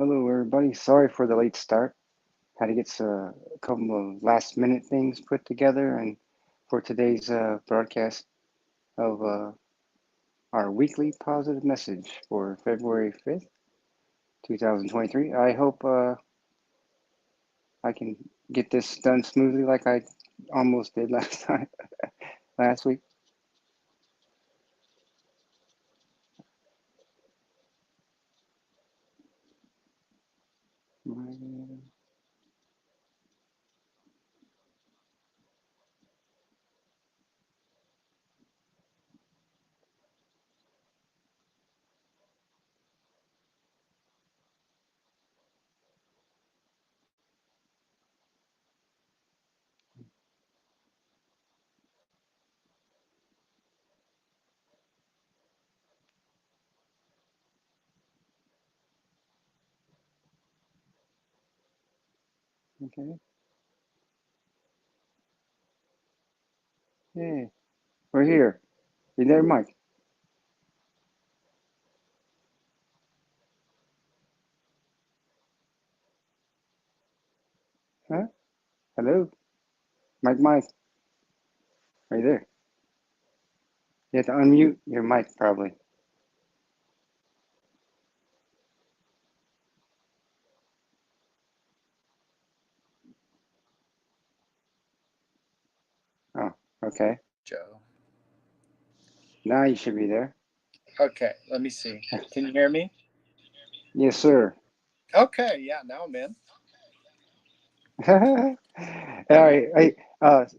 Hello, everybody. Sorry for the late start. Had to get a couple of last minute things put together, and for today's broadcast of our weekly positive message for February 5th, 2023. I hope I can get this done smoothly like I almost did last time, last week. Okay. Hey, we're here. You there, Mike? Huh? Hello? Mike, are you there? You have to unmute your mic, probably. Oh, okay. Joe. Now you should be there. Okay, let me see. Can you hear me? Yes, sir. Okay, yeah, now I'm in. All right,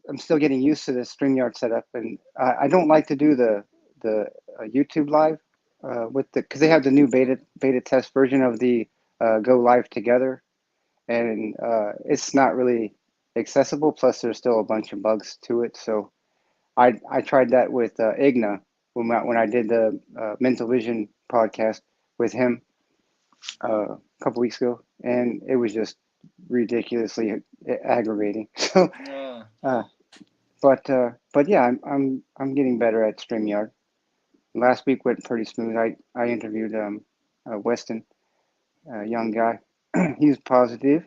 I'm still getting used to the StreamYard setup, and I don't like to do the YouTube live with the because they have the new beta test version of the Go Live Together, and it's not really accessible. Plus, there's still a bunch of bugs to it. So I tried that with Igna when I did the Mental Vision podcast with him a couple weeks ago, and it was just ridiculously aggravating. So, Uh, uh, but yeah, I'm getting better at StreamYard. Last week went pretty smooth. I interviewed Weston, a young guy. He's positive,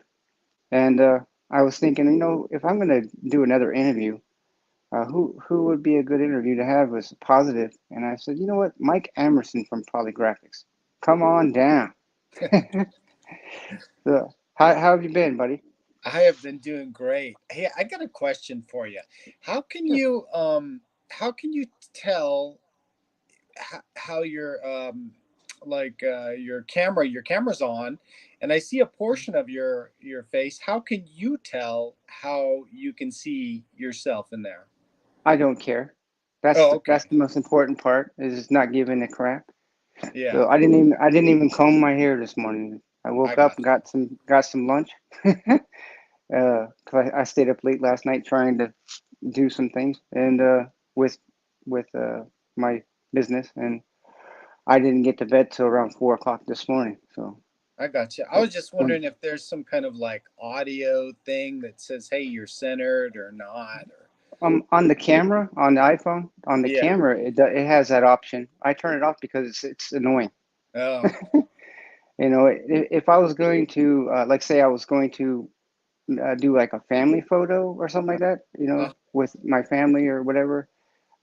and I was thinking, if I'm gonna do another interview, who would be a good interview to have was positive? And I said, you know what, Mike Emerson from Polygraphics, come on down. So, how have you been, buddy? I have been doing great. Hey, I got a question for you. How can Sure. you how can you tell how your camera's on and I see a portion of your face. How can you tell how you can see yourself in there? I don't care. That's Oh, that's okay. the most important part is just not giving a crap. Yeah, So I didn't even comb my hair this morning. I I woke up, got got some lunch. 'Cause I stayed up late last night trying to do some things and with with my business, and I didn't get to bed till around 4 o'clock this morning. So, I got you. I but was just when wondering if there's some kind of like audio thing that says, "Hey, you're centered" or not, or on the camera on the iPhone on the yeah. camera it has that option. I turn it off because it's annoying. Oh, If I was going to, like, say I was going to do like a family photo or something like that, uh, with my family or whatever,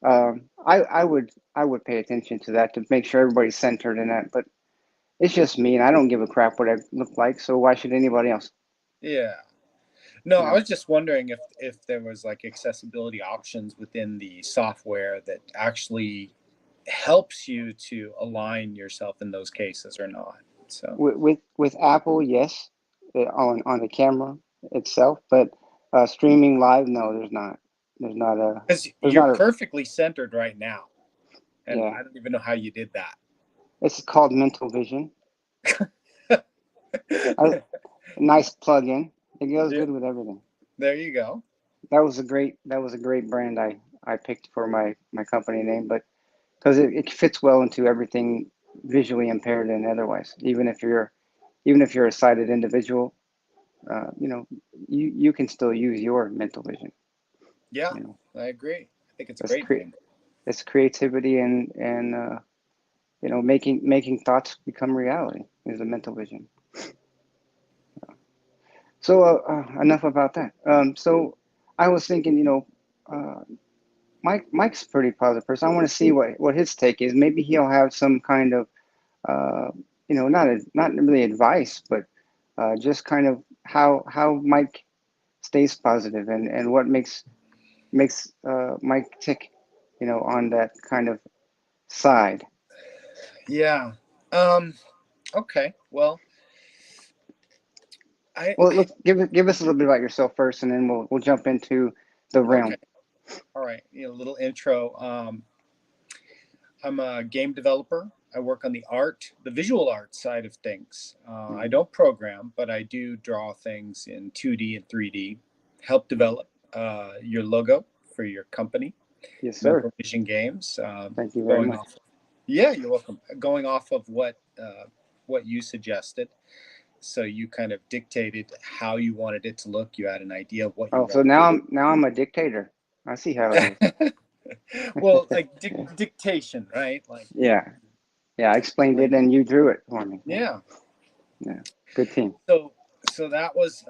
I would pay attention to that to make sure everybody's centered in that. But it's just me, and I don't give a crap what I look like, so why should anybody else? yeah. No, You I know, was just wondering if there was like accessibility options within the software that actually helps you to align yourself in those cases or not. So, with Apple, yes, on the camera itself, but streaming live, no, there's not. There's not a. because There's you're not a. perfectly centered right now, and Yeah, I don't even know how you did it's called Mental Vision. that. A nice plug-in. It goes Yeah, good with everything. there you go. That was a great brand I picked for my company name, but because it fits well into everything visually impaired and otherwise. Even if you're a sighted individual, uh, you know, you can still use your mental vision. Yeah, You know, I agree. I think it's a it's great cre- thing. it's creativity and making thoughts become reality is a mental vision. So enough about that. So I was thinking, Mike's a pretty positive person. I want to see what his take is. Maybe he'll have some kind of, uh, not really advice, but just kind of how Mike stays positive and what makes Mike tick, on that kind of side. Yeah. Um, okay. Well, I Well, let's give us a little bit about yourself first, and then we'll jump into the okay. realm. All right. Little intro. I'm a game developer. I work on the visual art side of things. I Mhm. don't program, but I do draw things in 2D and 3D. Help develop your logo for your company, Yes, sir. Mental Vision Games. Thank you very Going much. off, yeah, you're welcome. Going off of what you suggested, so you kind of dictated how you wanted it to look. You had an idea of what you Oh, so wanted. now I'm a dictator. I see how it is. Well, like dictation, right? Like, Yeah, yeah. I explained it, explain. and you drew it for me. Yeah, Yeah. yeah. Good team. So that was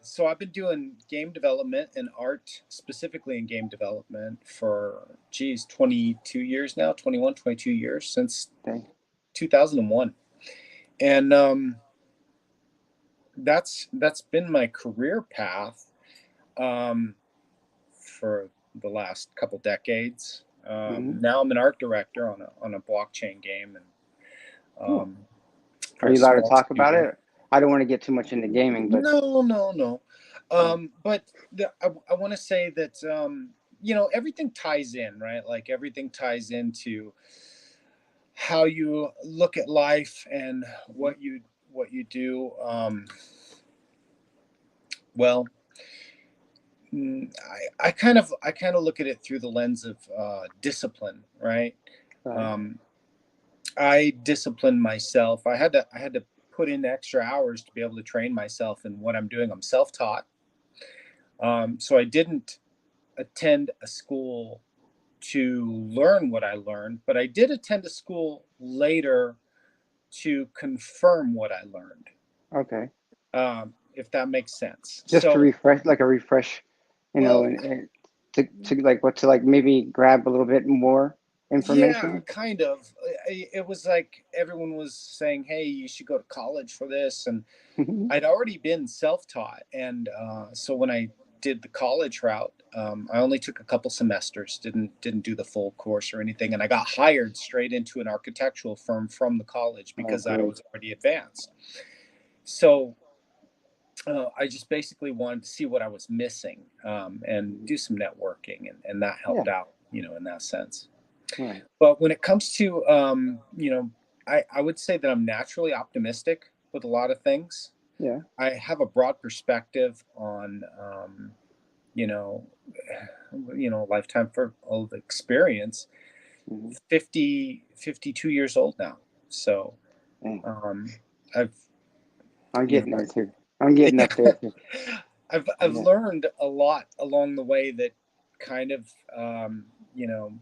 so I've been doing game development and art, specifically in game development, for 22 years now, 21, 22 years, since Thank. 2001. And that's been my career path um, for the last couple decades. Hmm. Now I'm an art director on a blockchain game, and Cool. um, Are for a you allowed to small talk about studio. it? I don't want to get too much into gaming, but No, no, no. yeah. But I want to say that everything ties in, right? Like everything ties into how you look at life and Mhm. what you do. Well, I kind of look at it through the lens of discipline, right? Right. Um, I disciplined myself. I had to put in extra hours to be able to train myself in what I'm doing. I'm self-taught, so I didn't attend a school to learn what I learned, but I did attend a school later to confirm what I learned, Okay. if that makes sense. Just to So, refresh, like a refresh, well, and to like maybe grab a little bit more yeah, information. kind of. It was like everyone was saying, "Hey, you should go to college for this," and Hmm. I'd already been self-taught, and so when I did the college route, I only took a couple semesters, didn't do the full course or anything, and I got hired straight into an architectural firm from the college Oh, because I great. was already advanced. So I just basically wanted to see what I was missing, and Mhm. do some networking, and that Yeah. helped out, in that sense. Right. But when it comes to, I would say that I'm naturally optimistic with a lot of things. Yeah. I have a broad perspective on, you know, lifetime of experience. Hmm. 52 years old now, so Dang. um, I've, I'm you getting know, there too. I'm getting up there too. I've Yeah. learned a lot along the way that kind of, you know,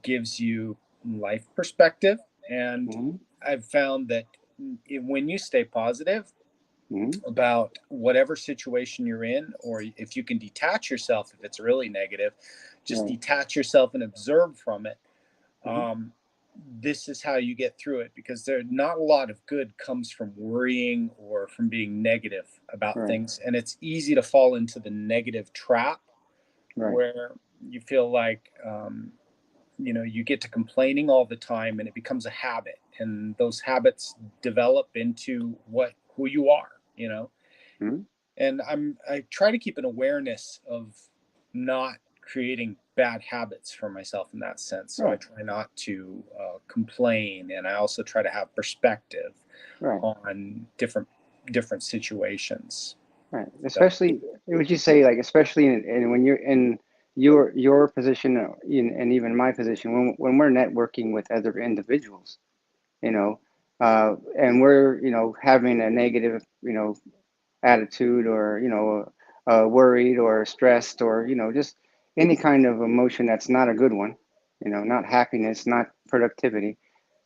gives you life perspective, and Hmm. I've found that when you stay positive Hmm. about whatever situation you're in, or if you can detach yourself, if it's really negative, just Right. detach yourself and observe from it. Hmm. um, this is how you get through it, because there not a lot of good comes from worrying or from being negative about Right. things, and it's easy to fall into the negative trap Right. where you feel like, you get to complaining all the time, and it becomes a habit, and those habits develop into what who you are, Hmm. and I try to keep an awareness of not creating bad habits for myself in that sense. So I Right. try not to complain, and I also try to have perspective Right. on different situations. Right. So Especially, would you say, like, especially in when you're in your position, and even my position, when we're networking with other individuals, you know, and we're, having a negative, attitude, or, worried or stressed, or, just any kind of emotion that's not a good one, not happiness, not productivity.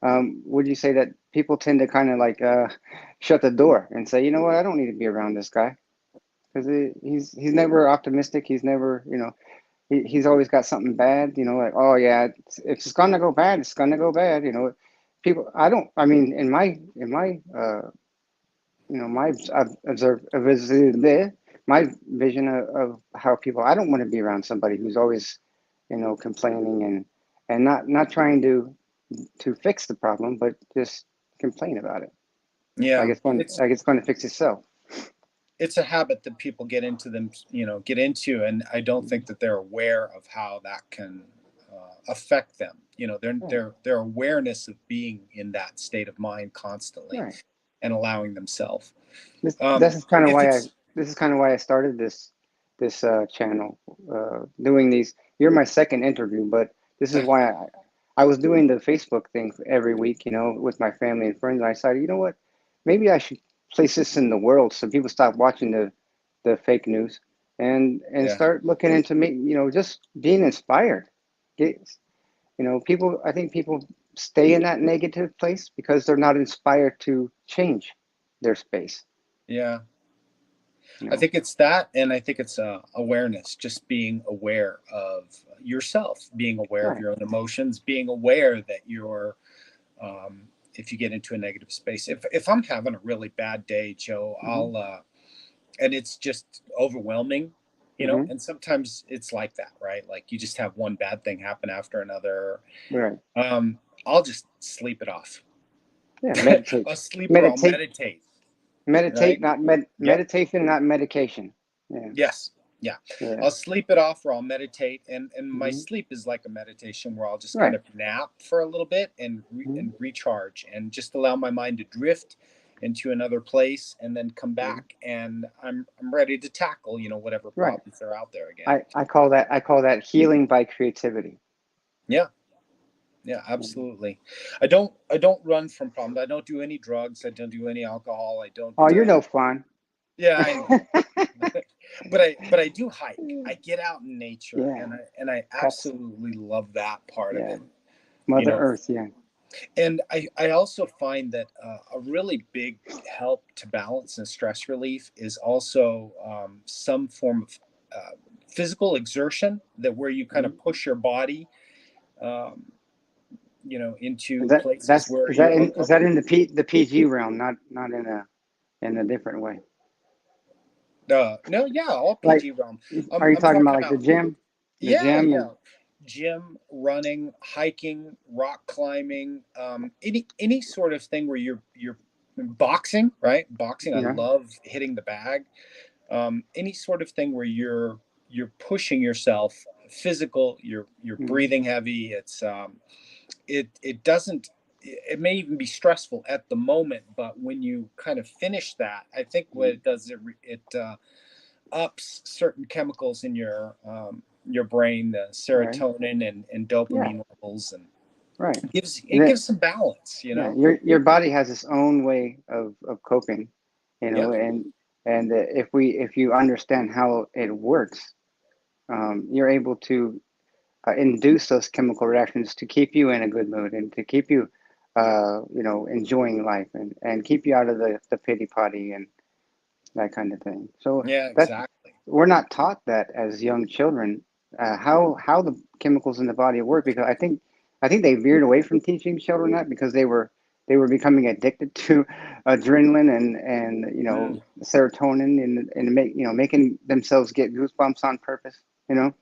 Would you say that people tend to kind of like shut the door and say, you know what, I don't need to be around this guy? because he's never optimistic. He's never, he's always got something bad, like, oh yeah, it's gonna go bad. It's gonna go bad. People. I don't. I mean, my my vision of how people. I don't want to be around somebody who's always, complaining and not trying to fix the problem, but just complain about it. Yeah, Like it's going to fix itself. it's a habit that people get into, and I don't think that they're aware of how that can affect them. Right. Their awareness of being in that state of mind constantly Right. and allowing themselves. This Um, this is kind of if why I it's this is kind of why I started this channel, doing these. You're my second interview, but this is why I was doing the Facebook thing every week, with my family and friends. And I decided, you know what, maybe I should place this in the world so people stop watching the fake news and yeah, start looking into me, just being inspired. Get, people. I think people stay in that negative place because they're not inspired to change their space. yeah. You I know, think it's that, and I think it's awareness, just being aware of yourself, being aware of right. your own emotions, being aware that if you get into a negative space. If I'm having a really bad day, Joe, Mm-hmm. and it's just overwhelming, Mm-hmm. and sometimes it's like that, right? Like you just have one bad thing happen after another. Right. I'll just sleep it off. Yeah. Meditate. I'll sleep or I'll Meditate. meditate, Meditate. right? Not Yep. meditation. Not medication. Yeah. Yes. Yeah. Yeah. I'll sleep it off or I'll meditate. And my Mm-hmm. sleep is like a meditation where I'll just kind Right. of nap for a little bit Mm-hmm. and recharge and just allow my mind to drift into another place and then come Yeah. back and I'm ready to tackle, whatever Right. problems are out there again. I call that healing by creativity. Yeah. Yeah, Mhm. absolutely. I don't run from problems. I don't do any drugs. I don't do any alcohol. I don't Oh, you're no fun. yeah, I know. But I do hike. I get out in nature Yeah. and I That's absolutely love that part of yeah. it. You Mother know, Earth. Yeah. and I also find that a really big help to balance and stress relief is also some form of physical exertion that where you kind Mm-hmm. of push your body um, Is into that places that's where is that you're in uncomfortable. the PG realm, not in a different way? No, yeah, all Like, PG realm. are you I'm talking about talking like the about gym, yeah, and yeah. Gym, running, hiking, rock climbing, any sort of thing where you're boxing, right? Boxing, I yeah, love hitting the bag. Any sort of thing where you're pushing yourself, physical. You're mm, breathing heavy. It doesn't. It may even be stressful at the moment, but when you kind of finish that, I think what mm, it does it ups certain chemicals in your brain, the right, serotonin and yeah, dopamine levels, and right. it gives And it then, gives some balance, you yeah, know. your body has its own way of coping, Yeah, and if you understand how it works, you're able to induce those chemical reactions to keep you in a good mood and to keep you, enjoying life and keep you out of the pity potty and that kind of thing. So yeah, that's exactly. we're not taught that as young children, how the chemicals in the body work, because I think they veered away from teaching children that because they were becoming addicted to adrenaline and Mm. serotonin and making themselves get goosebumps on purpose. You know,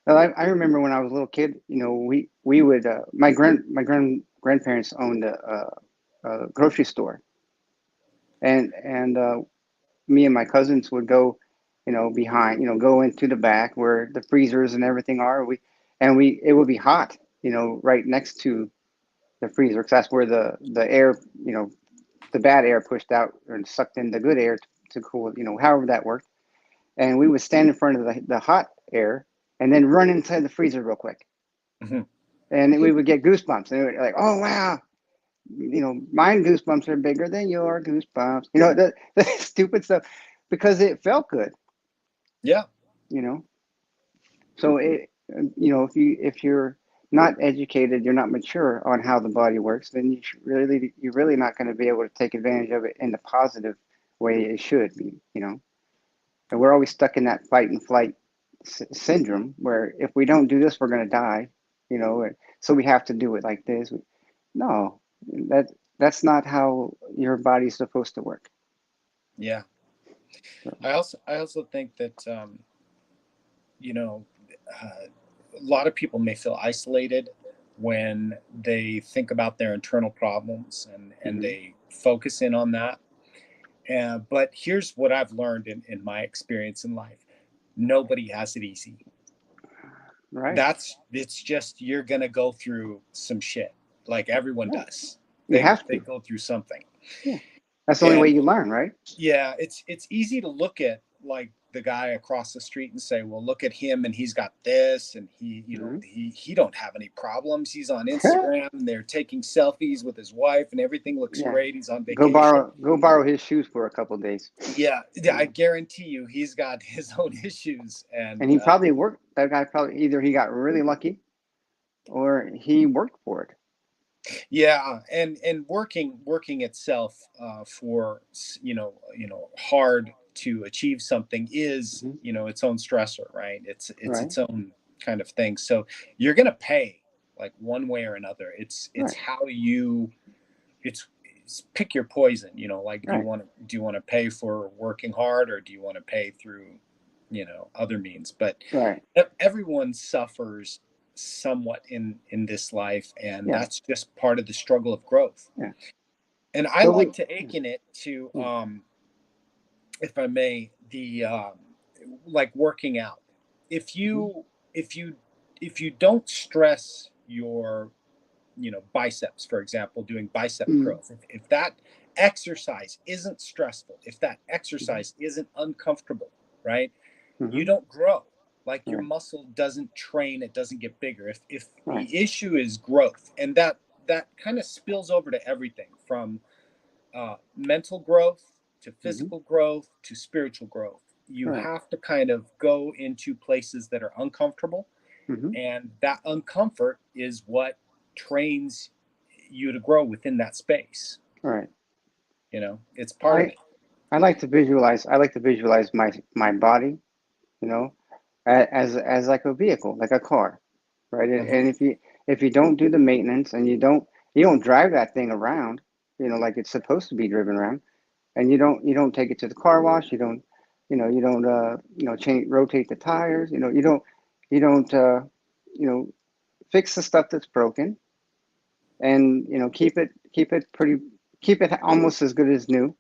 I remember when I was a little kid. We would my grandparents owned a grocery store, and me and my cousins would go, behind, go into the back where the freezers and everything are. We it would be hot, right next to the freezer, because that's where the air, the bad air pushed out and sucked in the good air to cool, however that worked. And we would stand in front of the hot air and then run inside the freezer real quick. Mhm. And we would get goosebumps. And we were like, oh, wow, mine goosebumps are bigger than your goosebumps. The stupid stuff because it felt good, Yeah, you know. So if you're not educated, you're not mature on how the body works, then you're really not going to be able to take advantage of it in the positive way it should be. and we're always stuck in that fight and flight syndrome where if we don't do this, we're going to die, you know, so we have to do it like this. No, that that's not how your body's supposed to work. Yeah. So, I also think that you know, a lot of people may feel isolated when they think about their internal problems and mhm. they focus in on that. But here's what I've learned in my experience in life: nobody has it easy. Right. It's just you're gonna go through some shit, like everyone Right. does. You have They to. go through something. Yeah. That's the only way And you learn, right? yeah, it's easy to look at like the guy across the street and say, well, look at him and he's got this, and he, Hmm. he don't have any problems. He's on Instagram and they're taking selfies with his wife and everything looks Yeah. great. He's on vacation. Go borrow his shoes for a couple of days. Yeah, You yeah, I know. guarantee you he's got his own issues. And And he probably worked. That guy probably either he got really lucky or he worked for it. yeah, and working itself for hard to achieve something is, Hmm. its own stressor, right? It's Right. its own kind of thing. So you're gonna pay, like, one way or another. It's Right. how you it's pick your poison. Like, Right. do you want to pay for working hard, or do you want to pay through other means? But Right. everyone suffers somewhat in this life, and Yeah. that's just part of the struggle of growth. Yeah. And I So we. like to akin it to, Yeah. if I may, the like working out. If Hmm. you if you if you don't stress your biceps, for example, doing bicep Hmm. curls, if that exercise isn't stressful, if that Hmm. exercise isn't uncomfortable, right, you Hmm. don't grow. Like, your Right. muscle doesn't train, it doesn't get bigger. If Right. the issue is growth, and that kind of spills over to everything from mental growth to Hmm. physical growth to spiritual growth. You Right. have to kind of go into places that are uncomfortable, Hmm. and that uncomfort is what trains you to grow within that space. Right. It's part of I it. I like to visualize. I like to visualize my body. You know, as like a vehicle, like a car, right? Hmm. And if you don't do the maintenance and you don't drive that thing around, you know, like it's supposed to be driven around, and you don't take it to the car wash, you don't change rotate the tires, you don't you know fix the stuff that's broken, and keep it pretty keep it almost as good as new,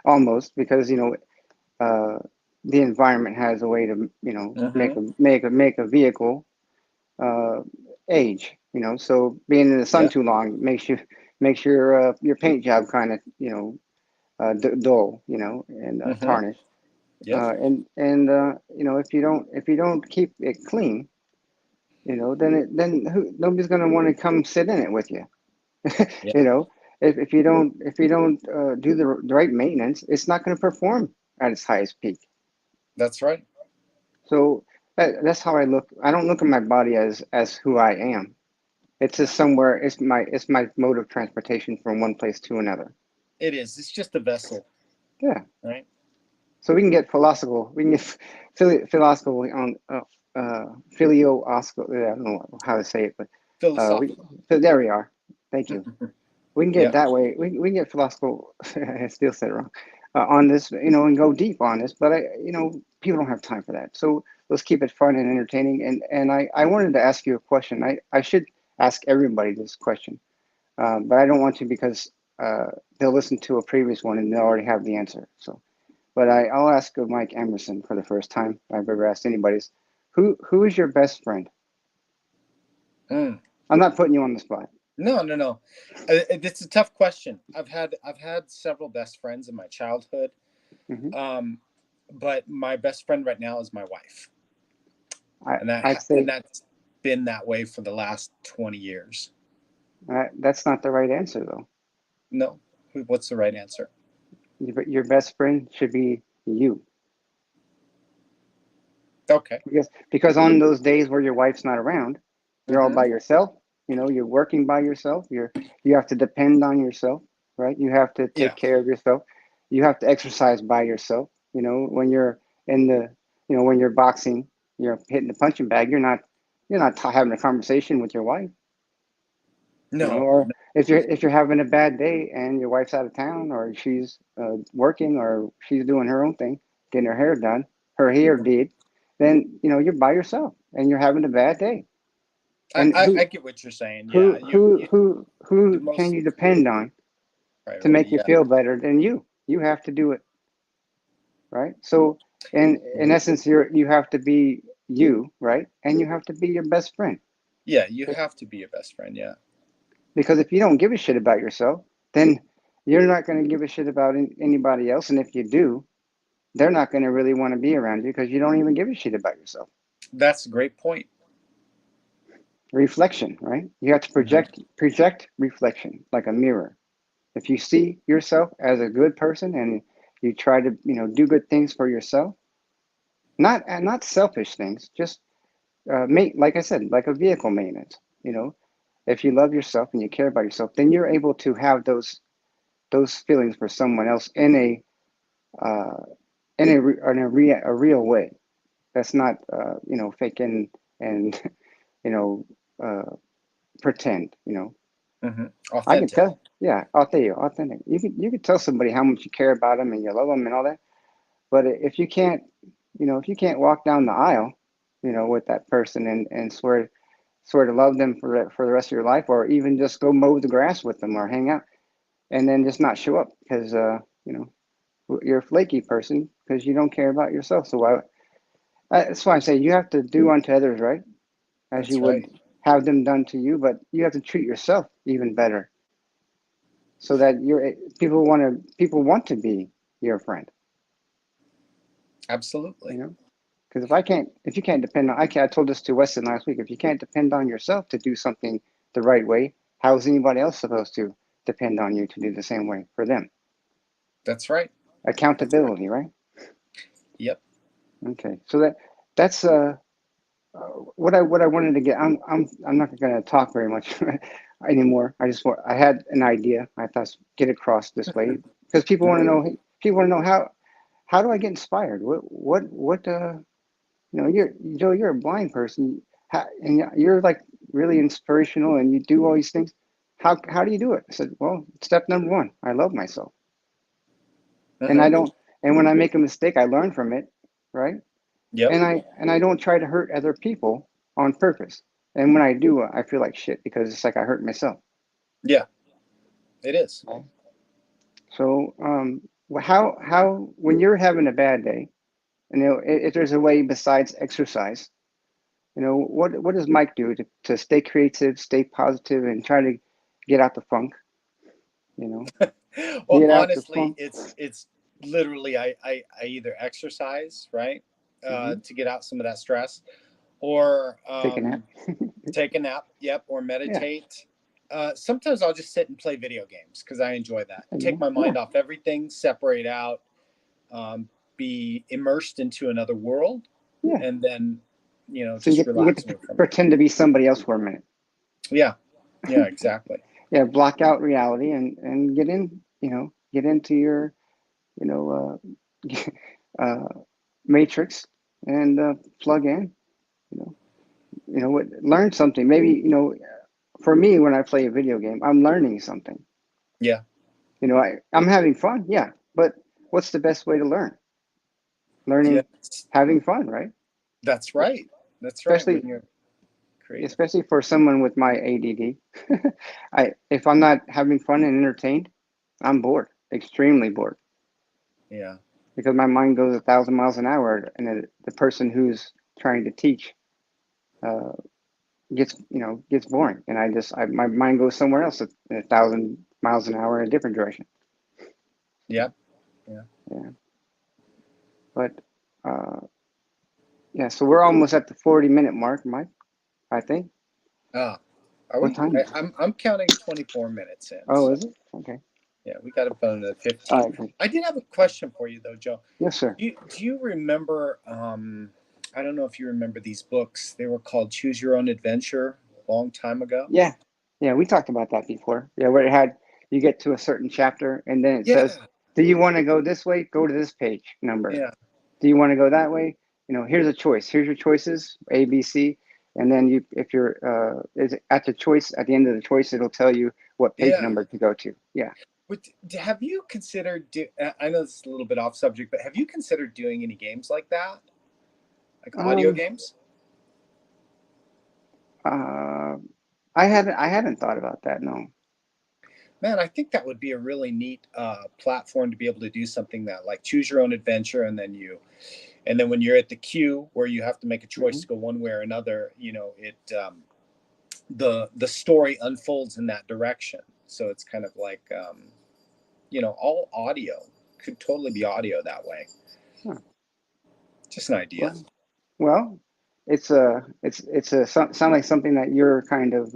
almost, because uh, the environment has a way to Hmm. make a vehicle uh, age. So being in the sun Yeah. too long makes your paint job kind of dull, and Hmm. tarnished. Yep. If you don't keep it clean, then nobody's going to want to come sit in it with you. Yeah. you know, if you don't do the right maintenance, it's not going to perform at its highest peak. That's right. So that's how I look. I don't look at my body as who I am. It's just No, somewhere. It's my mode of transportation from one place to another. it is. It's just a vessel, Yeah. right? So we can get philosophical. We can get philosophical on filio osco. I don't know how to say it, but we. Philosophical. So there we are. Thank you. We can get Yeah. that way. We can get philosophical. I still said it wrong on this, and go deep on this. But people don't have time for that. So let's keep it fun and entertaining. And I wanted to ask you a question. I should ask everybody this question, but I don't want to because they'll listen to a previous one and they'll already have the answer. So, but I'll ask Mike Emerson for the first time I've ever asked anybody's. Who is your best friend? Mm. I'm not putting you on the spot. No, no, no. It's a tough question. I've had several best friends in my childhood, Hmm. um, but my best friend right now is my wife, and I'd say that's been that way for the last 20 years. that's not the right answer though. No, what's the right answer? Your best friend should be you, Okay. because on those days where your wife's not around, you're all Hmm. by yourself. You're working by yourself. You have to depend on yourself, right? You have to take Yeah. care of yourself. You have to exercise by yourself. When you're in the, when you're boxing, you're hitting the punching bag. You're not having a conversation with your wife, No, or no. if you're having a bad day and your wife's out of town, or she's working, or she's doing her own thing, getting her hair done, her hair did, then you're by yourself and you're having a bad day. And I who get what you're saying. Yeah, who who who the who can most you depend on to priority. make you Yeah. feel better than you? You have to do it, right? So, in essence, you have to be you, right? And you have to be your best friend. Yeah, you have to be your best friend. Yeah. Because if you don't give a shit about yourself, then you're not going to give a shit about anybody else. And if you do, they're not going to really want to be around you because you don't even give a shit about yourself. That's a great point. Reflection, right? You have to Mhm. project reflection like a mirror. If you see yourself as a good person and you try to, do good things for yourself, not selfish things, just like I said, like a vehicle maintenance. If you love yourself and you care about yourself, then you're able to have those feelings for someone else uh, in a real way. That's not fake and you know uh, pretend. I can Authentic. tell. Yeah, authentic. You could tell somebody how much you care about them and you love them and all that. But if you can't walk down the aisle, with that person and swear to love them for the rest of your life, or even just go mow the grass with them or hang out, and then just not show up because you know you're a flaky person because you don't care about yourself. So that's why I say you have to do unto others right as you That's would right. have them done to you, but you have to treat yourself even better so that people want to be your friend. You Absolutely. know, because if you can't depend on, I told this to Weston last week. If you can't depend on yourself to do something the right way, how is anybody else supposed to depend on you to do the same way for them? That's right. That's right. Accountability, right? Yep. Okay, so that's what I wanted to get. I'm not going to talk very much anymore. I had an idea. I thought get across this way because people want to know. People want to know how do I get inspired? You're a blind person, and you're like really inspirational, and you do all these things. How do you do it? I said, well, step number one, I love myself, and I Hmm. don't. And when I make a mistake, I learn from it, right? Yep. And I don't try to hurt other people on purpose. And when I do, I feel like shit because it's like I hurt myself. Yeah, it is. Right. So, how when you're having a bad day, if there's a way besides exercise, what does Mike do to stay creative, stay positive, and try to get out the funk? You know, Well, get out the honestly, funk. it's literally I either exercise, right, Hmm. to get out some of that stress, or Take a nap. take a nap. Yep, or Yeah. meditate. Sometimes I'll just sit and play video games because I enjoy that. There you Take go. my Yeah. mind off everything, separate out, um, be immersed into another world, Yeah. and then So you just get you get relax to from it. pretend to be somebody else for a minute. Yeah, yeah, exactly. Yeah, block out reality and get into your you know uh, matrix and plug in. You know, learn something. Maybe for me when I play a video game, I'm learning something. Yeah, I'm having fun. Yeah, but what's the best way to learn? yeah, Learning, having fun, right? that's right. That's right. Especially When you're creative. especially for someone with my ADD. If I'm not having fun and entertained, I'm bored, extremely bored. Yeah, Because my mind goes 1,000 miles an hour, and the person who's trying to teach uh, gets boring, and my mind goes somewhere else at 1,000 miles an hour in a different direction. yeah, yeah. Yeah, but uh, yeah, so we're almost at the 40-minute mark, Mike. I think. Ah, are What we? time is it? I'm counting 24 minutes in. Oh, So is it? Okay. yeah, we got about another All 15. right. Good. I did have a question for you though, Joe. Yes, sir. Do you remember? I don't know if you remember these books. They were called Choose Your Own Adventure a long time ago. Yeah, yeah, we talked about that before. Yeah, where it had you get to a certain chapter, and then it says, Yeah, "Do you want to go this way? Go to this page number." yeah. Do you want to go that way? Here's a choice. Here's your choices, A, B, C, and then if you're is at the choice at the end of the choice, it'll tell you what page Yeah. number to go to. Yeah. But have you considered? I know this is a little bit off subject, but have you considered doing any games like that, like audio Um. games? Uh. I hadn't thought about that. No. Man, I think that would be a really neat platform to be able to do something that, like, choose your own adventure, and then when you're at the queue where you have to make a choice Hmm. to go one way or another, the story unfolds in that direction. So it's kind of like, all audio could totally be audio that way. Huh. Just an idea. Well, it's sound like something that you're kind of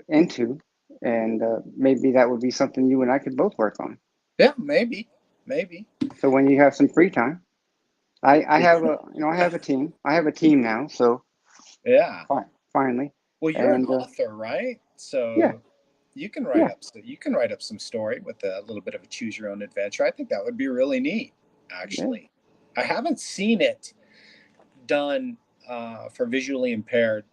into, and maybe that would be something you and I could both work on. Yeah, maybe. So when you have some free time, I have a team. I have a team now, so Yeah. finally, Well, you're an and author, right? yeah, So yeah, you can write up some story with a little bit of a choose your own adventure. I think that would be really neat, yeah. actually. I haven't seen it done for visually impaired.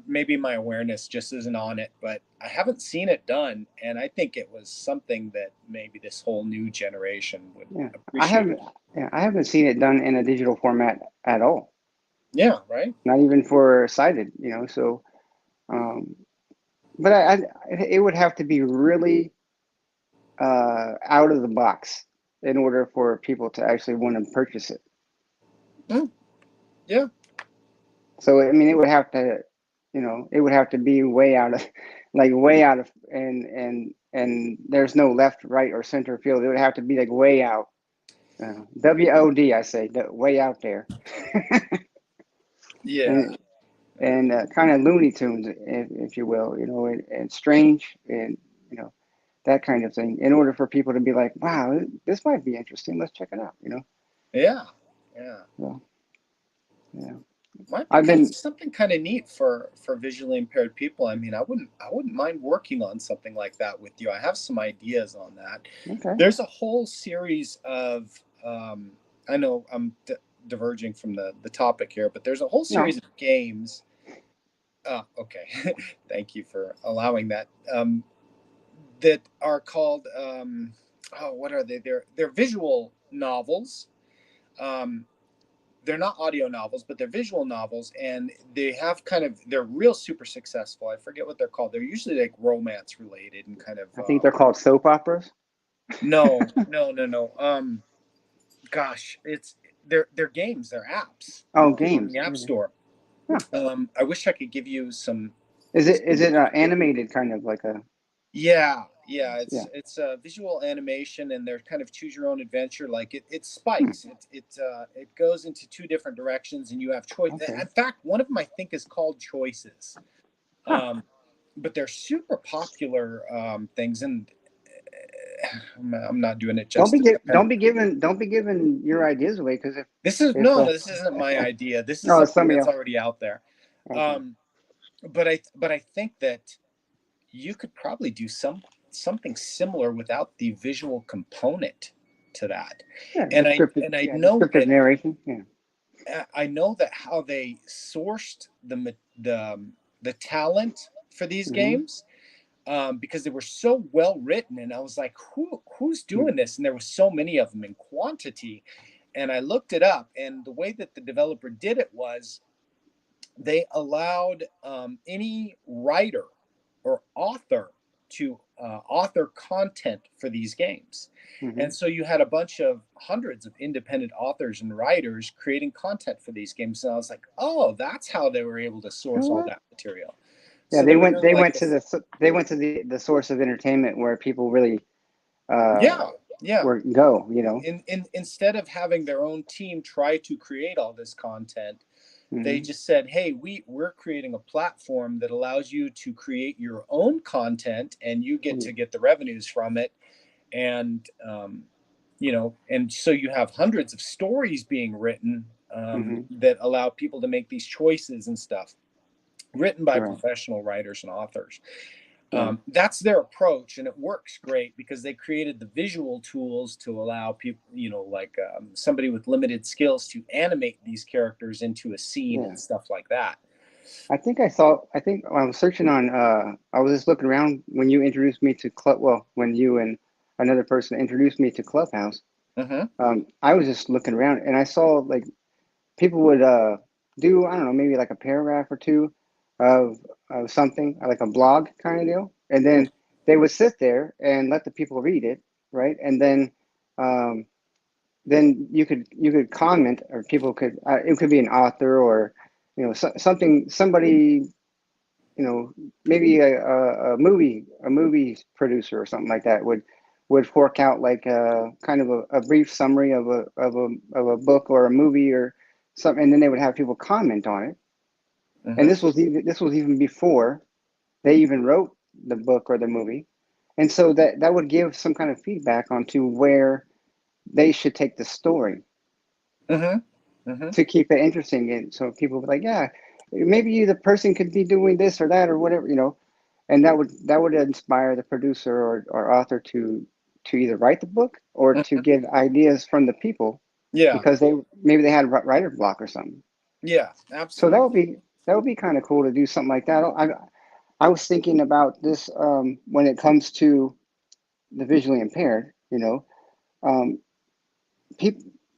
Maybe my awareness just isn't on it, but I haven't seen it done, and I think it was something that maybe this whole new generation would Yeah, I appreciate. haven't. Yeah, I haven't seen it done in a digital format at all. Yeah, right. Not even for sighted. So, um, but it would have to be really out of the box in order for people to actually want to purchase it. Mm, yeah, So, I mean, it would have to be way out of, like way out of, and there's no left, right, or center field. It would have to be like way out. WOD, I say, way out there. yeah, and kind of Looney Tunes, if you will, and strange, and that kind of thing. In order for people to be like, "Wow, this might be interesting. Let's check it out." yeah, yeah. So yeah, Might be I've been something kind of neat for visually impaired people. I mean, I wouldn't mind working on something like that with you. I have some ideas on that. okay. There's a whole series of I know I'm diverging from the topic here, but there's a whole No, series of games. Okay, thank you for allowing that. That are called what are they? They're visual novels. Um, they're not audio novels, but they're visual novels, and they're real super successful. I forget what they're called. They're usually like romance related and kind of I think they're called soap operas. no. Gosh, they're games, they're apps Oh, on games. the App Store. Huh. I wish I could give you some. Is it animated kind of like a? Yeah, Yeah. it's a visual animation, and they're kind of choose your own adventure. Like it Hmm, spikes. It goes into two different directions, and you have choice. okay. In fact, one of them I think is called Choices. Huh. Um, but they're super popular things, and I'm not doing it justice. Don't be giving your ideas away, because This is if no, this isn't my idea. This is no, it's something somebody that's else. already out there. Okay. Um, but I think that you could probably do something similar without the visual component to that. Yeah, And I know descriptive that narration. Yeah. how they sourced the talent for these Mm-hmm. games, because they were so well written, and I was like, who's doing this? And there were so many of them in quantity, and I looked it up, and the way that the developer did it was they allowed any writer or author to author content for these games. Mm-hmm. And so you had a bunch of hundreds of independent authors and writers creating content for these games. And I was like, oh, that's how they were able to You know source all what? that material. Yeah, So they were doing they like went to this. the source of entertainment where people really uh Yeah, yeah. were go. Instead of having their own team try to create all this content, they Mm-hmm. just said, hey, we're creating a platform that allows you to create your own content, and you get to get the revenues from it. And and so you have hundreds of stories being written, Mm-hmm. that allow people to make these choices and stuff, written by Right. professional writers and authors. That's their approach, and it works great because they created the visual tools to allow people, like somebody with limited skills to animate these characters into a scene Yeah. and stuff like that. I think I was searching on, I was just looking around when you introduced me to when you and another person introduced me to Clubhouse. I was just looking around and I saw like people would do, I don't know, maybe like a paragraph or two of something, like a blog kind of deal. And then they would sit there and let the people read it, right? And um, then you could comment, or people could, it could be an author, or somebody, maybe a movie producer or something like that would fork out like a kind of a brief summary of a book or a movie or something, and then they would have people comment on it. And this was even before they even wrote the book or the movie, and so that would give some kind of feedback onto where they should take the story to keep it interesting. And so people would be like, yeah, maybe the person could be doing this or that or whatever, and that would inspire the producer or author to either write the book or to get ideas from the people, Yeah, because maybe they had a writer block or something. yeah, So that absolutely. would be kind of cool to do something like that. I was thinking about this, when it comes to the visually impaired. Um,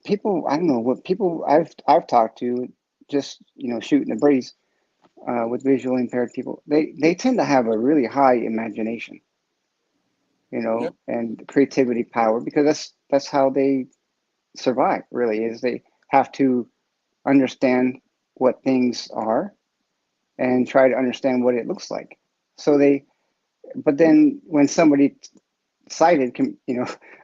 people I don't know what people I've talked to, just shooting the breeze, with visually impaired people. They tend to have a really high imagination, Yeah. and creativity power, because that's how they survive. Really, is they have to understand what things are and try to understand what it looks like. So but then when somebody sighted can,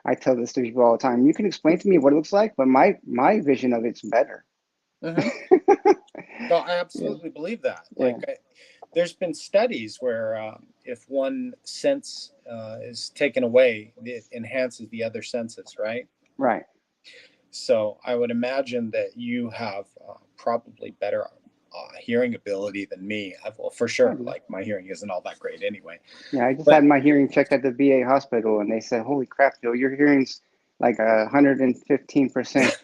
I tell this to people all the time. You can explain to me what it looks like, but my vision of it's better. hmm No, I Yeah, absolutely believe that. yeah, There's been studies where if one sense is taken away, it enhances the other senses, right? right. So I would imagine that you have probably better hearing ability than me. Well, for I sure. do. Like my hearing isn't all that great anyway. Yeah, I just But had my hearing checked at the VA hospital, and they said, "Holy crap, Joe, your hearing's like 115%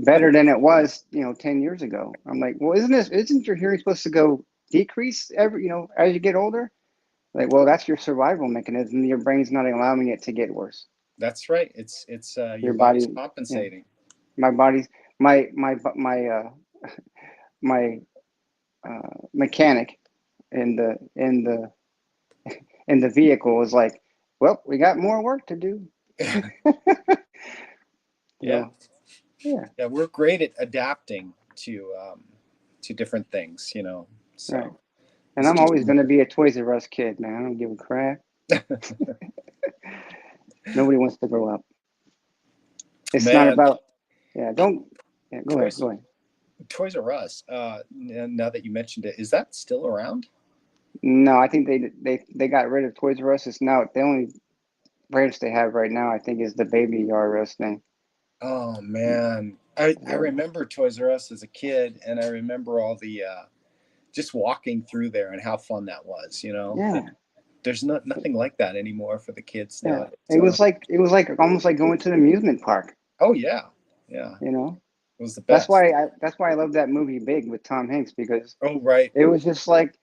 better than it was, 10 years ago." I'm like, "Well, isn't your hearing supposed to go decrease as you get older?" Like, well, that's your survival mechanism. Your brain's not allowing it to get worse. that's right. It's your Your body's body, yeah, compensating. my body's my mechanic in the vehicle was like, "Well, we got more work to do." Yeah, So yeah, yeah, we're great at adapting to different things, right. So And it's I'm just always gonna be a Toys R Us kid, man. I don't give a crap. Nobody wants to grow up. It's not man. about, yeah. Don't, yeah. Go ahead. Toys Go ahead. Toys R Us. Now that you mentioned it, is that still around? No, I think they got rid of Toys R Us. It's now the only branch they have right now, I think, is the Baby R Us thing. Oh man, I Yeah. remember Toys R Us as a kid, and I remember all the just walking through there and how fun that was. Yeah. There's nothing like that anymore for the kids Yeah. nowadays. It was like almost like going to the amusement park. Oh yeah, yeah, You know. it was the That's best. why I love that movie Big with Tom Hanks, because Oh right, it was just like,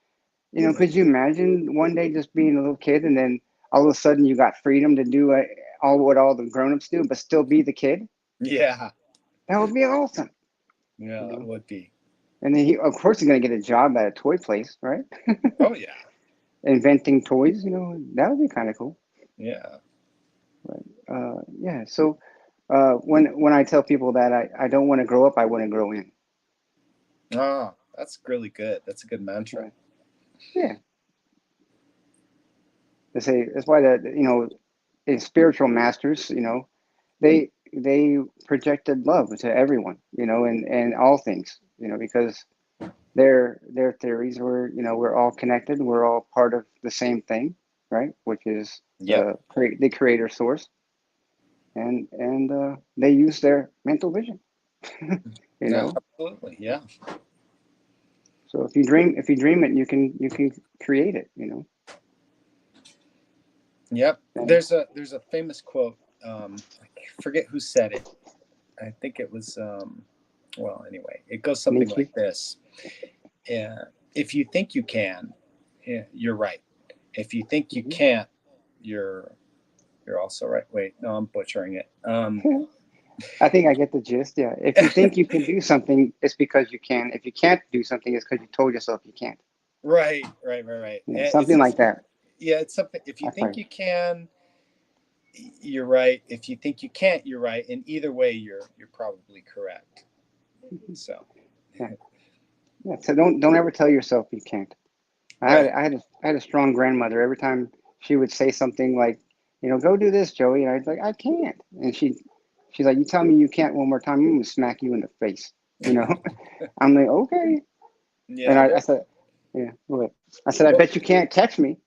could you imagine one day just being a little kid, and then all of a sudden you got freedom to do all the grown-ups do, but still be the kid? yeah, That would be awesome. yeah, You it know. would be. And then of course, he's gonna get a job at a toy place, right? Oh yeah, Inventing toys. That would be kind of cool. yeah. But yeah. So when I tell people that I don't want to grow up, I want to grow in. Ah, that's really good. That's a good mantra. Yeah. Yeah. They say that's why in spiritual masters, they projected love to everyone, and all things, because their theories were, we're all connected, we're all part of the same thing, right? Which is Yep. the creator source, and they use their mental vision, you Yeah, know. absolutely. Yeah. So if you dream it, you can create it. Yep. And There's a famous quote. I forget who said it. I think it was well, anyway, it goes something Nietzsche. like this. Yeah, if you think you can, yeah, you're right. If you think you Mhm. can't, you're you're also right. Wait, no, I'm butchering it. I think I get the gist. Yeah. If you think you can do something, it's because you can. If you can't do something, it's because you told yourself you can't. right. Yeah, It's something like that. yeah, it's something. If you I think find. you can, you're right. If you think you can't, you're right. And either way, you're probably correct. So, Yeah. Yeah. So don't ever tell yourself you can't. right. I had a strong grandmother. Every time she would say something like, go do this, Joey, and I was like, I can't. And she's like, you tell me you can't one more time, I'm gonna smack you in the face. You know. I'm like, okay. And Yeah. I said, yeah, what? I said, I Well, bet you can't catch me.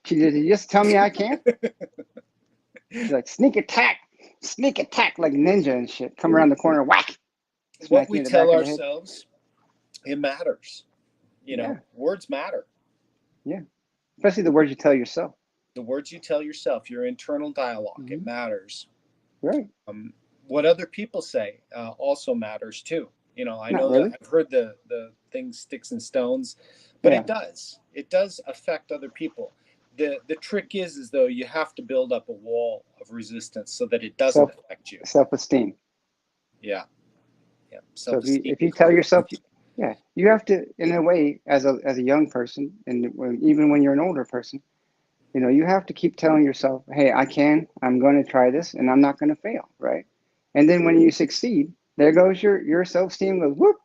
She said, you just tell me I can't. She's like, sneak attack like ninja and shit. Come around the corner, whack, what smack you we in the tell back of the head. ourselves, it matters. Yeah, Words matter. yeah. Especially the words you tell yourself. The words you tell yourself, your internal dialogue, it Hmm. matters. Right? What other people say also matters too. I Not know that really. I've heard the thing sticks and stones, but Yeah. it does affect other people. The trick is though you have to build up a wall of resistance so that it doesn't Self affect you. self esteem. Yeah, yeah. So Self esteem if you and tell yourself, confidence. yeah, you have to, in a way, as a young person, and even when you're an older person, you have to keep telling yourself, hey, I can, I'm going to try this, and I'm not going to fail, right? And then when you succeed, there goes your self esteem goes whoop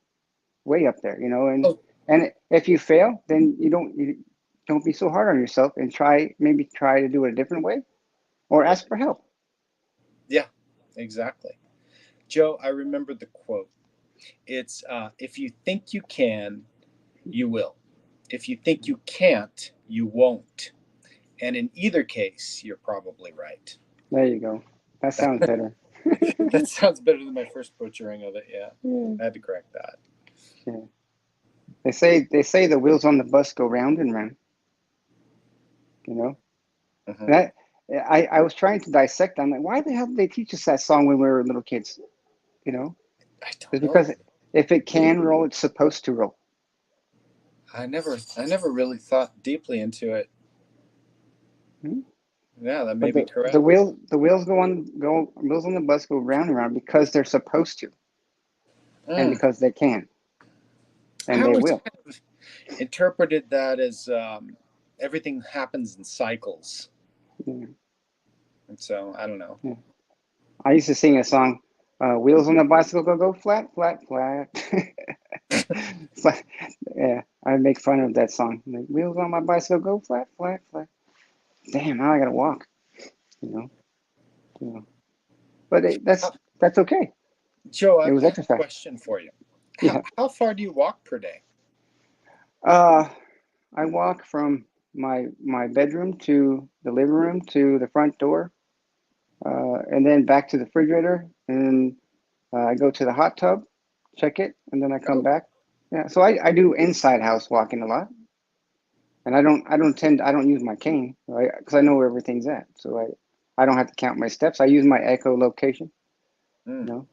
way up there, Oh, and if you fail, then you don't be so hard on yourself and try to do it a different way or yeah, ask for help. yeah, exactly. Joe, I remember the quote. It's if you think you can, you will. If you think you can't, you won't. And in either case, you're probably right. There you go. That sounds better. That sounds better than my first butchering of it. Yeah, Yeah. I had to correct that. Yeah. They say the wheels on the bus go round and round. You know, Hmm. and I was trying to dissect. I'm like, why the hell did they teach us that song when we were little kids? You know, I don't it's know. because if it can roll, it's supposed to roll. I never really thought deeply into it. Hmm. Yeah, that may But be the correct. wheels on the bus go round and round because they're supposed to, and Mm. because they can, I and they always will. kind of interpreted that as everything happens in cycles, Yeah, and so I don't know. yeah. I used to sing a song, "Wheels on the bicycle go flat, flat, flat." Flat. Yeah, I make fun of that song. Like, wheels on my bicycle go flat, flat, flat. Damn, now I gotta walk. You know, you know. But Uh, that's okay. Joe, It I was have a exercise. question for you. How, Yeah. how far do you walk per day? Uh, I walk from my bedroom to the living room to the front door, and then back to the refrigerator, and I go to the hot tub, check it, and then I come Oh, back. Yeah. So I do inside house walking a lot, and I don't use my cane, right? Because I know where everything's at. So I don't have to count my steps. I use my echolocation, mm. you know,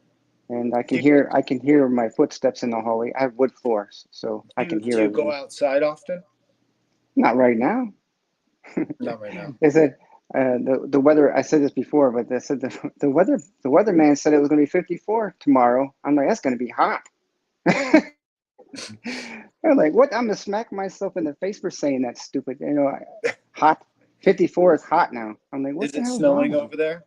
and Do you I can hear my footsteps in the hallway. I have wood floors, so I can do hear you go everything. outside often? Not right now. Not right now. They said the weather. I said this before, but they said the weatherman said it was going to be 54 tomorrow. I'm like, that's going to be hot. I'm like, what? I'm gonna smack myself in the face for saying that stupid. Hot. 54 is hot now. I'm like, what Is the it hell's wrong snowing with me? over there?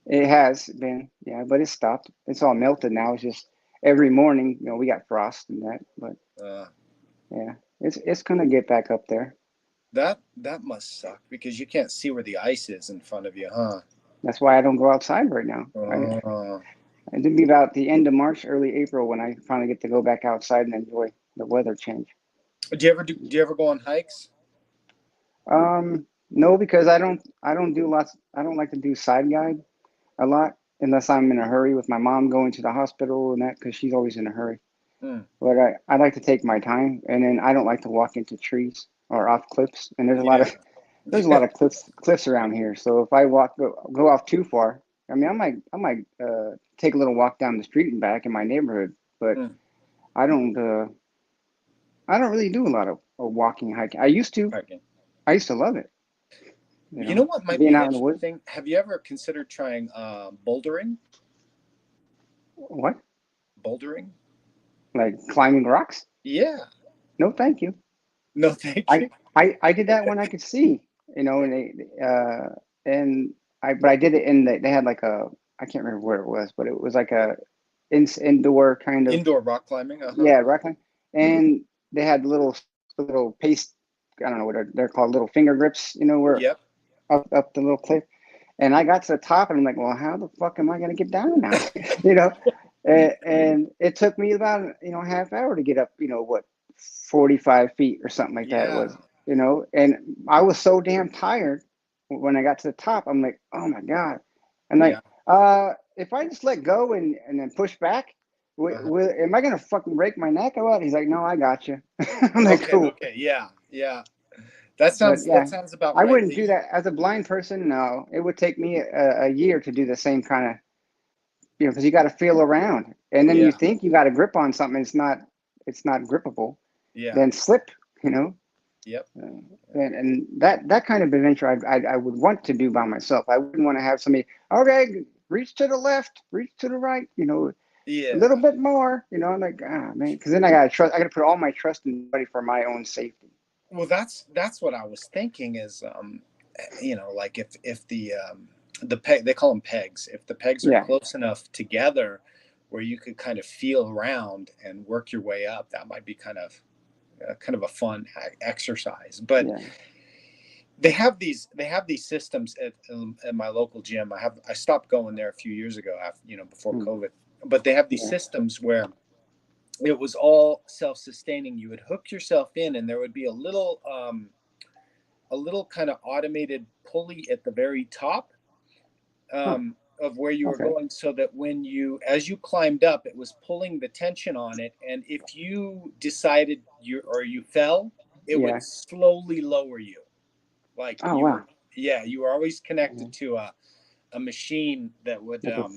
It has been, yeah, but it stopped. It's all melted now. It's just every morning, we got frost and that, but Uh, yeah, it's gonna get back up there. that must suck because you can't see where the ice is in front of you, huh? That's why I don't go outside right now. Oh. It'll be about the end of March, early April when I finally get to go back outside and enjoy the weather change. Do you ever go on hikes? No, because I don't do lots. I don't like to do side guide a lot unless I'm in a hurry with my mom going to the hospital and that because she's always in a hurry. Hmm. But I like to take my time, and then I don't like to walk into trees or off cliffs. And there's a lot Yeah. of there's a lot of cliffs around here. So if I go off too far, I mean, I might take a little walk down the street and back in my neighborhood, but Mm, I don't uh, I don't really do a lot of walking, hiking. okay. I used to love it, You know what might being be out in the woods. interesting? Have you ever considered trying bouldering? What? Bouldering? Like climbing rocks? Yeah. No, thank you. No, thank I you. I did that when I could see, and and but I did it in they had like a, I can't remember where it was, but it was like a indoor kind of, Indoor rock climbing. yeah, rock climb, and they had little paste, I don't know what they're called, little finger grips, where Yep. up the little cliff, and I got to the top and I'm like, well, how the fuck am I gonna get down now? you know, and it took me about a half hour to get up, what, 45 feet or something like that it Yeah. was, and I was so damn tired when I got to the top. I'm like, oh my God. I'm like, Yeah. if I just let go and then push back, Uh-huh. am I gonna fucking break my neck or what? He's like, no, I got you. I'm like, Okay. cool. Okay. Yeah. Yeah. But That yeah, sounds about I right. wouldn't do that as a blind person. No, it would take me a year to do the same kind of, because you got to feel around, and then you Yeah. think you got a grip on something. It's not grippable. Yeah. Then slip, you know. Yep. Uh, and that kind of adventure I would want to do by myself. I wouldn't want to have somebody. Okay, reach to the left, reach to the right. A little Yeah. bit more. I'm like, man, because then I gotta trust. I gotta put all my trust in somebody for my own safety. Well, that's what I was thinking is, like if the peg, they call them pegs. If the pegs are Yeah, close enough together where you could kind of feel around and work your way up, that might be kind of a fun exercise. But yeah. they have these systems at my local gym. I stopped going there a few years ago after, before Mm, COVID. But they have these yeah. systems where it was all self-sustaining. You would hook yourself in, and there would be a little kind of automated pulley at the very top, Huh. of where you were Okay. going, so that as you climbed up, it was pulling the tension on it, and if you decided you fell, it would Yeah. slowly lower you, like Oh wow. you were always connected Mhm. to a machine that would, Like a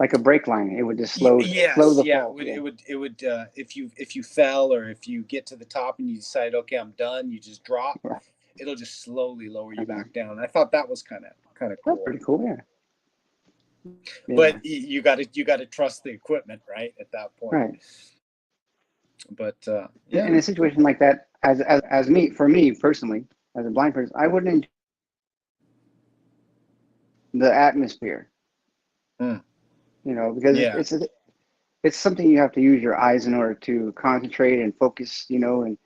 like a brake line. It would just slow yes, the yeah, fall. Yeah. it would if you fell, or if you get to the top and you decide, okay, I'm done, you just drop, Yeah. it'll just slowly lower you Okay. back down. I thought that was kind of That's cool. pretty cool. Yeah. But Yeah. you got to trust the equipment, right, at that point. Right. But In yeah. a situation like that, as for me personally, as a blind person, I wouldn't enjoy the atmosphere. Hmm. Because Yeah. it's something you have to use your eyes in order to concentrate and focus. And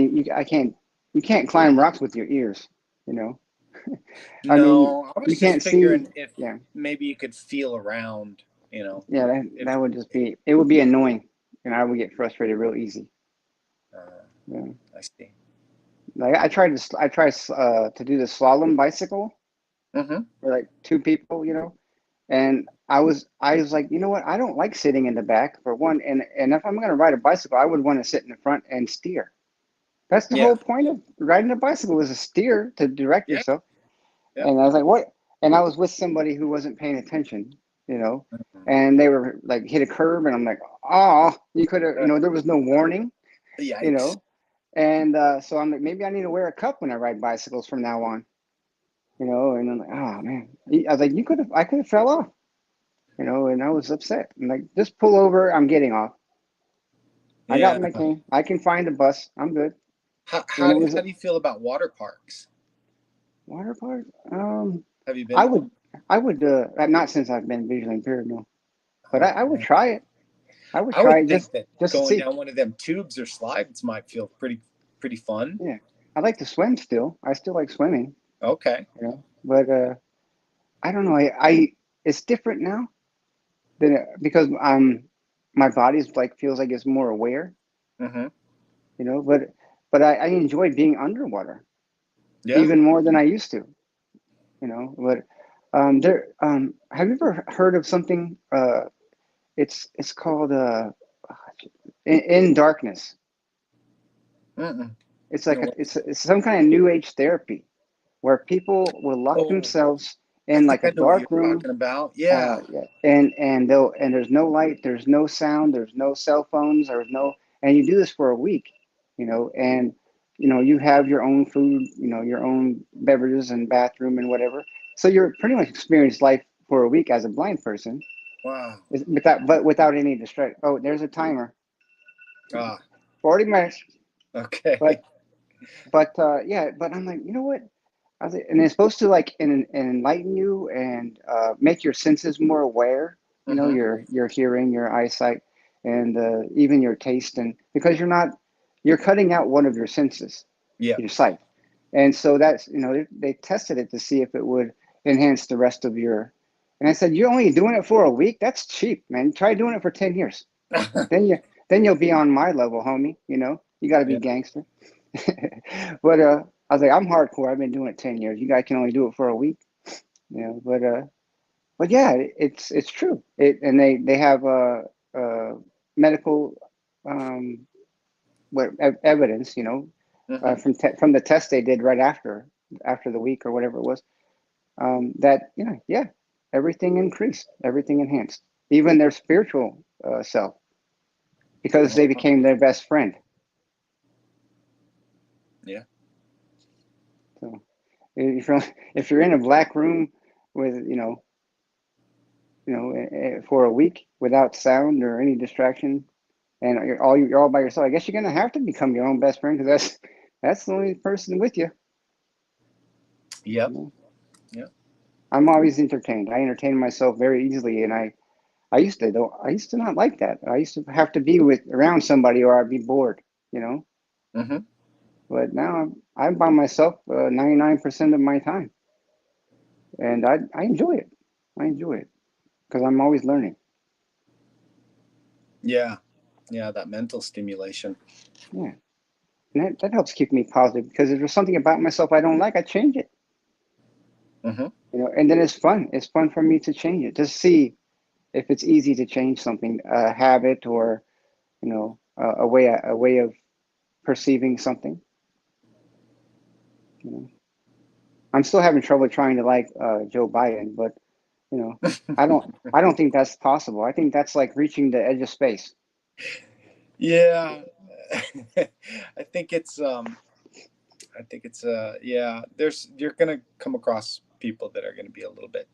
you can't climb rocks with your ears. You know. I mean, No, I you was just can't see. figuring if Yeah. maybe you could feel around, Yeah. if That would just be. It would be annoying, and I would get frustrated real easy. uh, Yeah. I see. Like I tried to do the slalom bicycle Mm-hmm. for like two people, and I was like, you know what? I don't like sitting in the back for one, and if I'm going to ride a bicycle, I would want to sit in the front and steer. That's the Yeah. whole point of riding a bicycle, was a steer to direct Yeah. yourself. Yep. And I was like, what? And I was with somebody who wasn't paying attention, you know, Mhm. and they were like hit a curb, and I'm like, oh, you could have, there was no warning, you Yikes. know, and so I'm like, maybe I need to wear a cup when I ride bicycles from now on, and I'm like, oh man, I was like, I could have fell off, and I was upset. I'm like, just pull over, I'm getting off. I got Yeah. my cane. I can find a bus. I'm good. How, And how, it was how a do you feel about water parks? water park. Have you been I to one? would, not since I've been visually impaired, no, but I would Okay. try it. I would I try would it think just that just to going see. down one of them tubes or slides might feel pretty fun. Yeah, I like to swim still. I still like swimming, Okay. but I don't know. I it's different now than because my body's like feels like it's more aware, Mm-hmm. but I enjoy being underwater Yeah. even more than I used to. But there have you ever heard of something? It's called in darkness. Mm-mm. It's like No. it's some kind of new age therapy where people will lock Oh, themselves I in think like a I know what you're dark room. talking about. Yeah. Yeah, and there's no light, there's no sound, there's no cell phones, there's no, and you do this for a week, and you have your own food, your own beverages and bathroom and whatever. So you're pretty much experienced life for a week as a blind person, Wow. without any distraction. Oh, there's a timer, Ah, 40 minutes. okay. But yeah, but I'm like, you know what? I was like, and it's supposed to like enlighten you and make your senses more aware. Mm-hmm. Your hearing, your eyesight, and even your taste, and because you're cutting out one of your senses, Yeah. your sight, and so that's they tested it to see if it would enhance the rest of your. And I said, you're only doing it for a week? That's cheap, man. Try doing it for 10 years. Then you'll be on my level, homie. You got to be Yeah. gangster. But I was like, I'm hardcore. I've been doing it 10 years. You guys can only do it for a week. But yeah, it's true. And they have medical um, evidence, Mm-hmm. from the test they did right after the week or whatever it was, that yeah, everything increased, everything enhanced, even their spiritual self, because Oh, they wow. became their best friend. Yeah. So if you're in a black room with for a week without sound or any distraction, and you're all by yourself, I guess you're gonna have to become your own best friend, because that's the only person with you. Yep. You know? Yep. I'm always entertained. I entertain myself very easily, and I used to not like that. I used to have to be with around somebody or I'd be bored, you know. Mm-hmm. But now I'm by myself 99% of my time, and I enjoy it. I enjoy it because I'm always learning. Yeah. Yeah. That mental stimulation. Yeah, and that helps keep me positive, because if there's something about myself I don't like, I change it. Mm-hmm. And then it's fun. It's fun for me to change it, to see if it's easy to change something, a habit, or a way of perceiving something. You know, I'm still having trouble trying to like Joe Biden, but you know, I don't think that's possible. I think that's like reaching the edge of space. Yeah. I think it's yeah, you're gonna come across people that are gonna be a little bit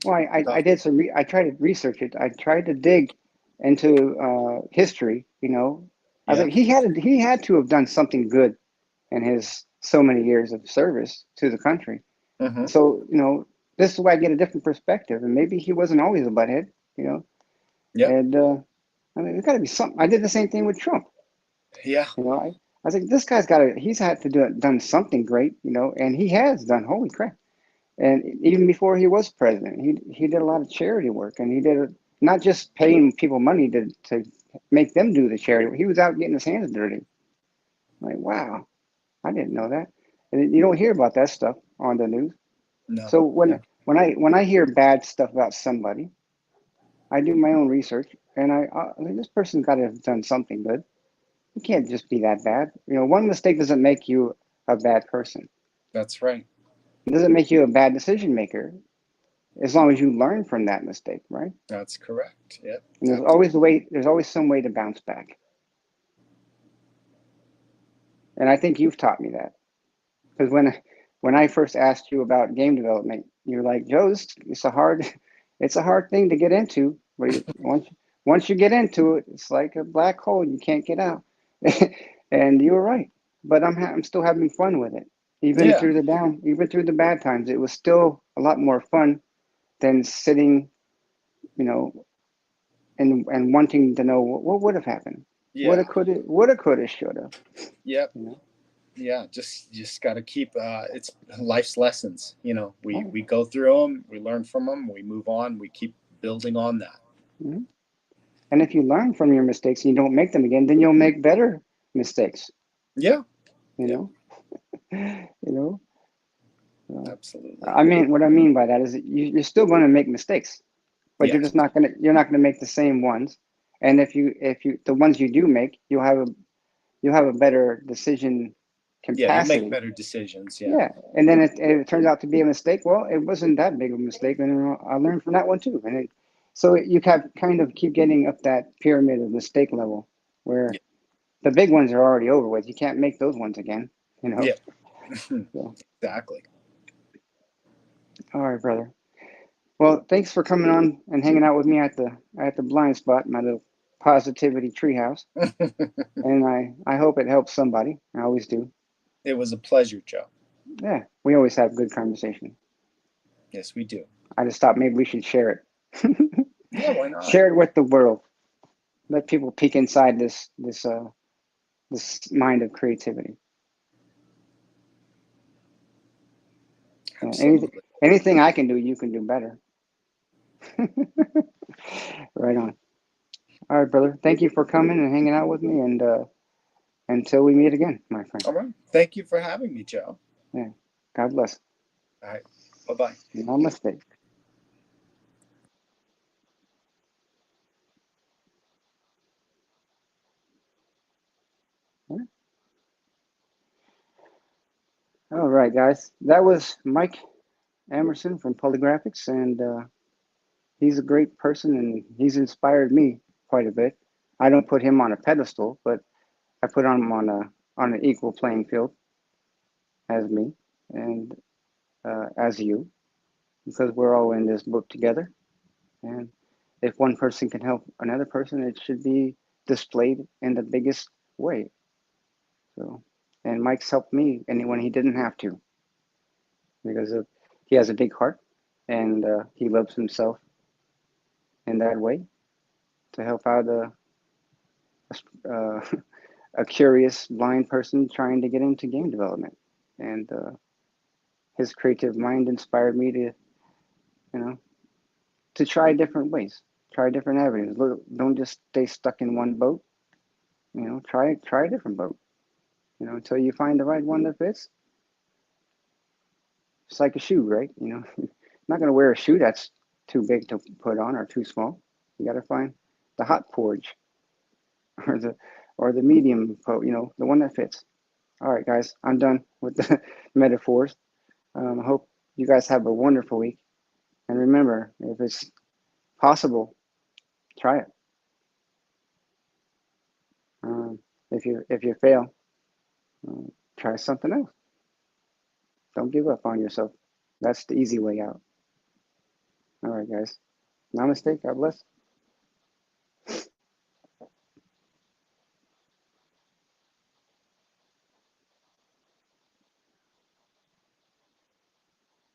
Well, I tough. did I tried to research it. I tried to dig into history. I was Yeah. like, he had to have done something good in his so many years of service to the country. Mm-hmm. So this is why I get a different perspective, and maybe he wasn't always a butthead. You know, Yep. and I mean, there's got to be something. I did the same thing with Trump. Yeah. I was like, this guy's he's had to done something great. And he has done. Holy crap! And even before he was president, he did a lot of charity work, and he did not just paying people money to make them do the charity work. He was out getting his hands dirty. Like, wow, I didn't know that. And you don't hear about that stuff on the news. No. So Yeah. when I hear bad stuff about somebody, I do my own research, and I mean, this person's got to have done something good. You can't just be that bad. One mistake doesn't make you a bad person. That's right. It doesn't make you a bad decision maker, as long as you learn from that mistake, right? That's correct. Yep. And there's Absolutely. always a way. There's always some way to bounce back. And I think you've taught me that, because when I first asked you about game development, you're like, Joe, it's a hard it's a hard thing to get into. But once you get into it, it's like a black hole. You can't get out. And you were right. But I'm still having fun with it, Yeah. even through the bad times. It was still a lot more fun than sitting, you know, and wanting to know what would have happened, Yeah. coulda, shoulda. Yep. You know, Yeah. Just got to keep. It's life's lessons. We right? we go through them. We learn from them. We move on. We keep building on that. Mhm. And if you learn from your mistakes and you don't make them again, then you'll make better mistakes. Yeah. You Yep. know, you know. Absolutely. I mean, what I mean by that is that you're still going to make mistakes, but Yes. you're not gonna make the same ones. And if you the ones you do make, you'll have a better decision Yeah, you make capacity. better decisions. Yeah. Yeah, and then it turns out to be a mistake. Well, it wasn't that big of a mistake, and I learned from that one too. So you kind of keep getting up that pyramid of mistake level where Yeah. the big ones are already over with. You can't make those ones again, you know. Yeah. So, Exactly. all right, brother. Well, thanks for coming on and hanging out with me at the blind spot, my little positivity treehouse. And I hope it helps somebody. I always do. It was a pleasure, Joe. Yeah, we always have good conversation. Yes, we do. I just thought maybe we should share it. Yeah, why not? Share it with the world. Let people peek inside this mind of creativity. Absolutely. Anything I can do, you can do better. Right on. All right, brother. Thank you for coming and hanging out with me, and until we meet again, my friend. All right. Thank you for having me, Joe. Yeah. God bless. All right. Bye-bye. Namaste. All right, guys. That was Mike Emerson from Polygraphics, and he's a great person, and he's inspired me quite a bit. I don't put him on a pedestal, but I put him on an equal playing field as me and as you, because we're all in this book together. And if one person can help another person, it should be displayed in the biggest way. So, and Mike's helped me and when he didn't have to, because he has a big heart and he loves himself in that way to help out uh, a curious blind person trying to get into game development. And his creative mind inspired me to, you know, to try different ways, try different avenues. Don't just stay stuck in one boat. You know, try a different boat. You know, until you find the right one that fits. It's like a shoe, right? You know, I'm not gonna wear a shoe that's too big to put on or too small. You got to find the hot porridge or the medium coat. You know, the one that fits. All right, guys, I'm done with the metaphors. I hope you guys have a wonderful week. And remember, if it's possible, try it. Um, if you fail, try something else. Don't give up on yourself. That's the easy way out. All right, guys. Namaste. God bless.